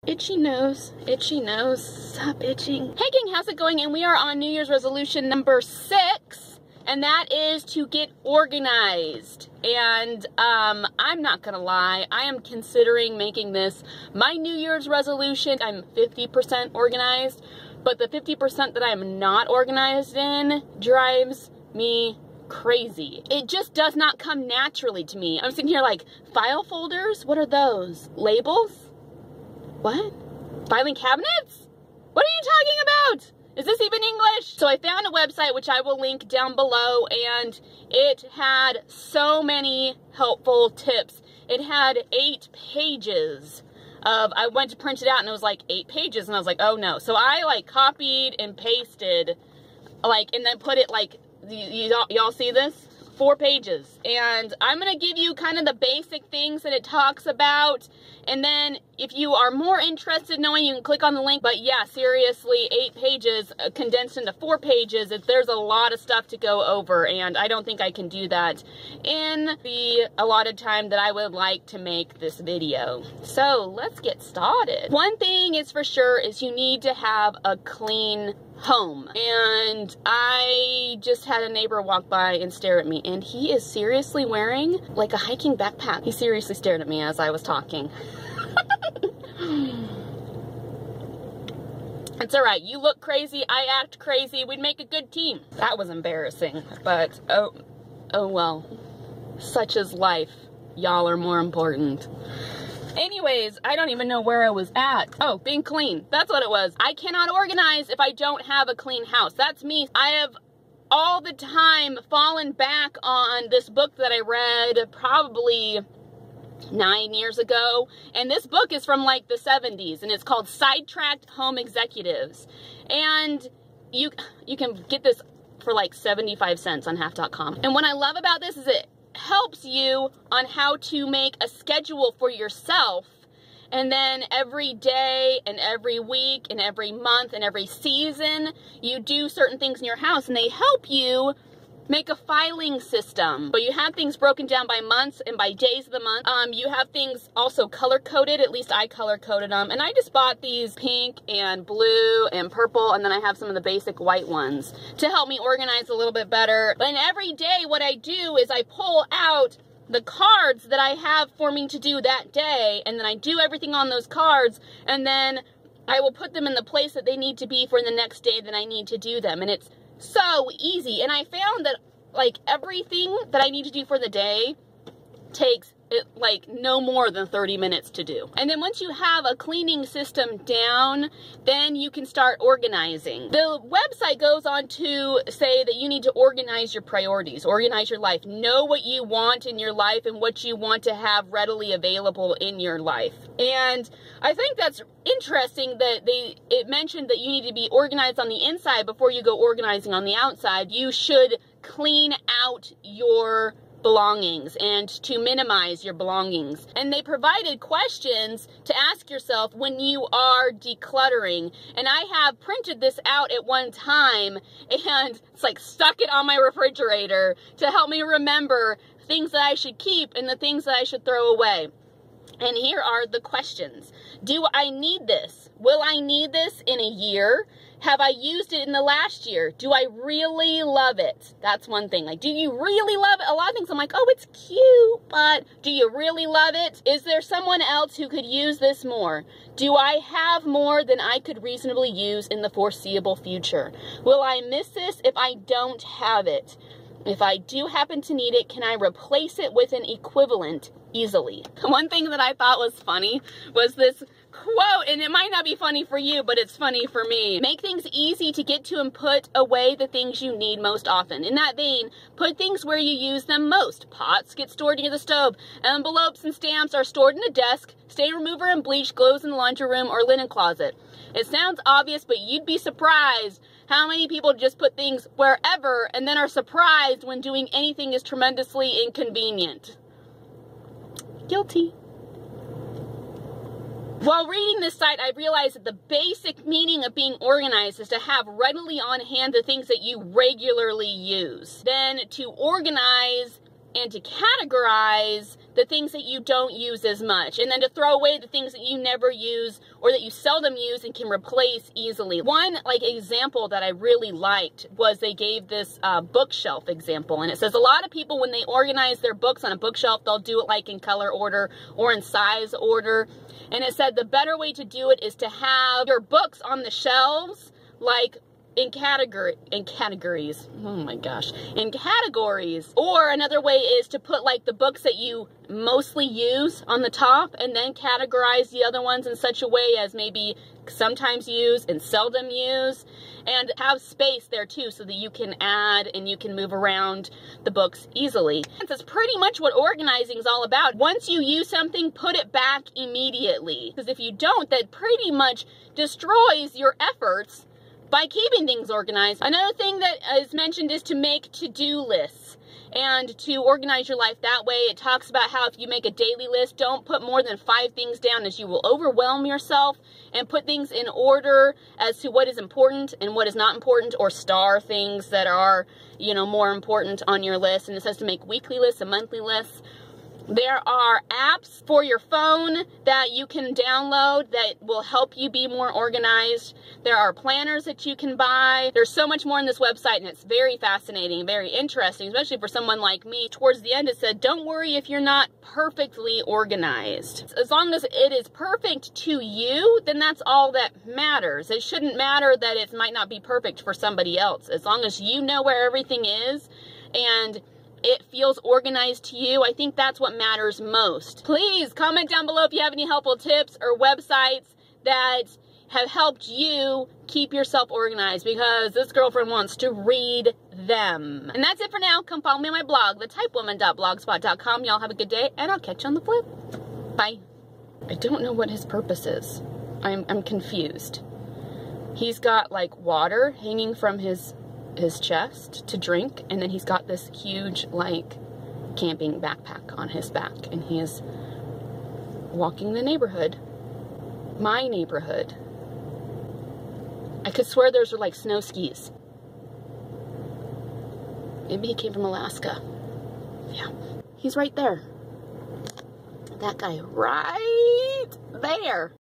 Itchy nose, itchy nose, stop itching. Hey gang, how's it going? And we are on New Year's resolution number 6, and that is to get organized. And I'm not gonna lie, I am considering making this my New Year's resolution. I'm 50% organized, but the 50% that I'm not organized in drives me crazy. It just does not come naturally to me. I'm sitting here like, file folders? What are those? Labels? What? Filing cabinets? What are you talking about? Is this even English? So I found a website, which I will link down below, and it had so many helpful tips. It had 8 pages of, I went to print it out and it was like 8 pages, and I was like, oh no. So I like copied and pasted, like, and then put it like, y'all see this? 4 pages. And I'm gonna give you kind of the basic things that it talks about, and then if you are more interested in knowing, you can click on the link. But yeah, seriously, 8 pages condensed into 4 pages. There's a lot of stuff to go over, and I don't think I can do that in the allotted time that I would like to make this video. So let's get started. One thing is for sure is you need to have a clean home. And I just had a neighbor walk by and stare at me, and he is seriously wearing like a hiking backpack. He seriously stared at me as I was talking. It's alright, you look crazy, I act crazy, we'd make a good team. That was embarrassing, but oh well. Such is life. Y'all are more important. Anyways, I don't even know where I was at. Oh, being clean. That's what it was. I cannot organize if I don't have a clean house. That's me. I have all the time fallen back on this book that I read probably 9 years ago. And this book is from like the 70s, and it's called Sidetracked Home Executives. And you can get this for like 75 cents on half.com. And what I love about this is it helps you on how to make a schedule for yourself, and then every day and every week and every month and every season you do certain things in your house, and they help you make a filing system. But you have things broken down by months and by days of the month. You have things also color-coded. At least I color-coded them. And I just bought these pink and blue and purple, and then I have some of the basic white ones to help me organize a little bit better. And every day what I do is I pull out the cards that I have for me to do that day, and then I do everything on those cards, and then I will put them in the place that they need to be for the next day that I need to do them. And it's so easy. And I found that like everything that I need to do for the day takes like no more than 30 minutes to do. And then once you have a cleaning system down, then you can start organizing. The website goes on to say that you need to organize your priorities, organize your life, know what you want in your life and what you want to have readily available in your life. And I think that's interesting that it mentioned that you need to be organized on the inside before you go organizing on the outside. You should clean out your belongings and to minimize your belongings. And they provided questions to ask yourself when you are decluttering. And I have printed this out at one time, and it's like stuck it on my refrigerator to help me remember things that I should keep and the things that I should throw away. And here are the questions. Do I need this? Will I need this in a year? Have I used it in the last year? Do I really love it? That's one thing. Like, do you really love it? A lot of things I'm like, oh, it's cute, but do you really love it? Is there someone else who could use this more? Do I have more than I could reasonably use in the foreseeable future? Will I miss this if I don't have it? If I do happen to need it, can I replace it with an equivalent easily? One thing that I thought was funny was this quote, and it might not be funny for you, but it's funny for me. Make things easy to get to and put away the things you need most often. In that vein, put things where you use them most. Pots get stored near the stove. Envelopes and stamps are stored in a desk. Stain remover and bleach goes in the laundry room or linen closet. It sounds obvious, but you'd be surprised how many people just put things wherever and then are surprised when doing anything is tremendously inconvenient. Guilty. While reading this site, I realized that the basic meaning of being organized is to have readily on hand the things that you regularly use. Then to organize and to categorize the things that you don't use as much, and then to throw away the things that you never use or that you seldom use and can replace easily. One example that I really liked was they gave this bookshelf example, and it says a lot of people, when they organize their books on a bookshelf, they'll do it like in color order or in size order, and it said the better way to do it is to have your books on the shelves like in categories. Oh my gosh. In categories. Or another way is to put like the books that you mostly use on the top and then categorize the other ones in such a way as maybe sometimes use and seldom use, and have space there too so that you can add and you can move around the books easily. That's pretty much what organizing is all about. Once you use something, put it back immediately, because if you don't, that pretty much destroys your efforts by keeping things organized. Another thing that is mentioned is to make to-do lists and to organize your life that way. It talks about how if you make a daily list, don't put more than 5 things down, as you will overwhelm yourself, and put things in order as to what is important and what is not important, or star things that are, you know, more important on your list. And it says to make weekly lists and monthly lists. There are apps for your phone that you can download that will help you be more organized. There are planners that you can buy. There's so much more on this website, and it's very fascinating, very interesting, especially for someone like me. Towards the end, it said, don't worry if you're not perfectly organized. As long as it is perfect to you, then that's all that matters. It shouldn't matter that it might not be perfect for somebody else. As long as you know where everything is and it feels organized to you, I think that's what matters most. Please comment down below if you have any helpful tips or websites that have helped you keep yourself organized, because this girlfriend wants to read them. And that's it for now. Come follow me on my blog, thetypewoman.blogspot.com. Y'all have a good day, and I'll catch you on the flip. Bye. I don't know what his purpose is. I'm confused. He's got like water hanging from his chest to drink, and then he's got this huge like camping backpack on his back, and he is walking the neighborhood, my neighborhood. I could swear those are like snow skis. Maybe he came from Alaska. Yeah, he's right there. That guy right there.